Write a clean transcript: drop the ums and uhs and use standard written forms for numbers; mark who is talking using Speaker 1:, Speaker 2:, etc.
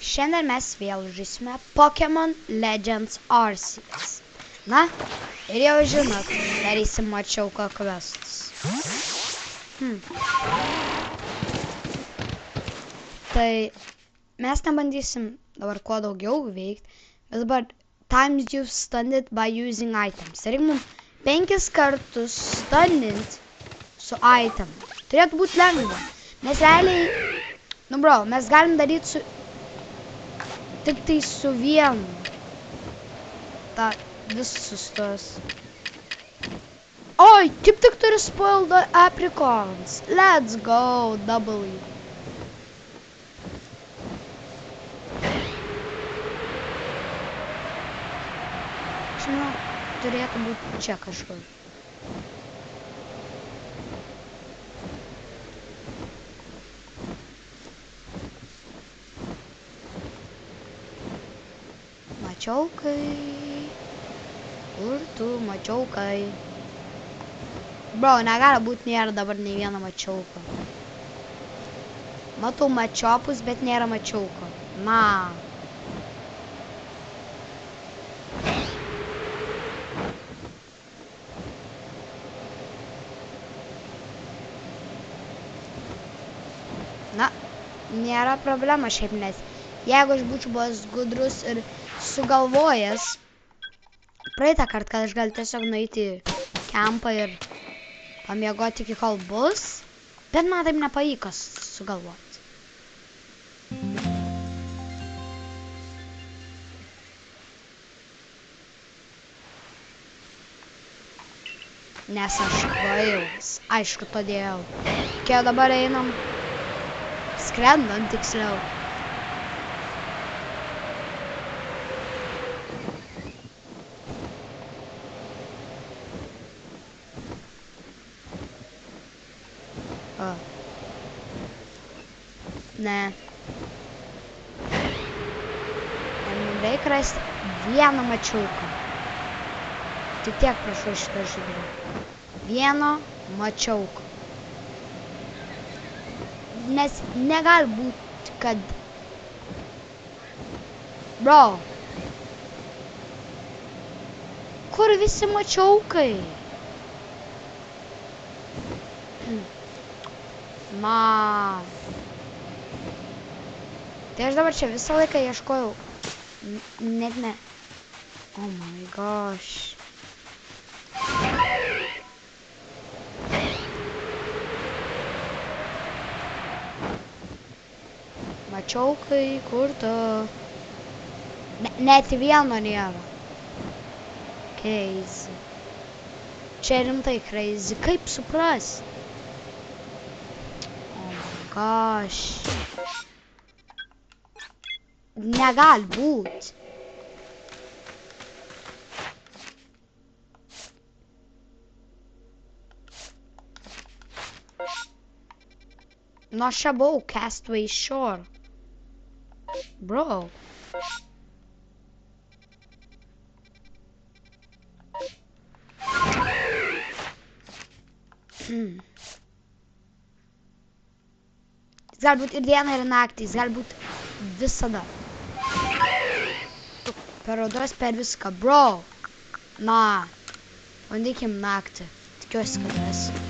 Speaker 1: Šiandien mes vėl žaisime Pokemon Legends Arceus. Na, ir jau žinot, darysim mačiauko questus. Tai mes nebandysim dabar kuo daugiau veikti, bet dabar times you stunned it by using items. Reikia mums 5 kartus stunnint su item. Turėtų būti lengva, nes realiai, mes galim daryti su tik tai su vienu. Visus tos. Oi, kaip tik turi spoil the apricorns. Let's go, double. Žinau, turėtų būti čia kažkur. Mačiaukai. Kur tu mačiaukai? Bro, negali būti, nėra dabar nei vieno mačiauko. Matau mačiopus, bet nėra mačiauko. Na. Na, nėra problema šiaip, nes jeigu aš būčiau buvęs gudrus ir sugalvojęs praeitą kartą, kad aš galiu tiesiog nueiti į kempą ir pamiegoti iki kol bus, bet man taip nepavyko sugalvoti. Nes aš kvailas, aišku, todėl. Kai dabar einam, skrendam tiksliau. Ne. Ir mums reikia rasti vieną mačiauką. Tik tiek prašau šitą žaidimą. Vieno mačiauko. Nes negali būti, kad... Bro. Kur visi mačiaukai? Man. Tai aš dabar čia visą laiką ieškojau. Net ne. Oh my gosh. Mačiaukai, kur tu? Net vieno nėra. Crazy. Čia rimtai crazy. Kaip suprast? Oh my gosh. Negali būt. Nu aš čia buvau Castaway Shore. Bro. Jis gali būt ir dieną, ir naktį. Jis gali būt visada. Per audras, per viską, bro. Na. Bandykim naktį. Tikiuosi, kad esi.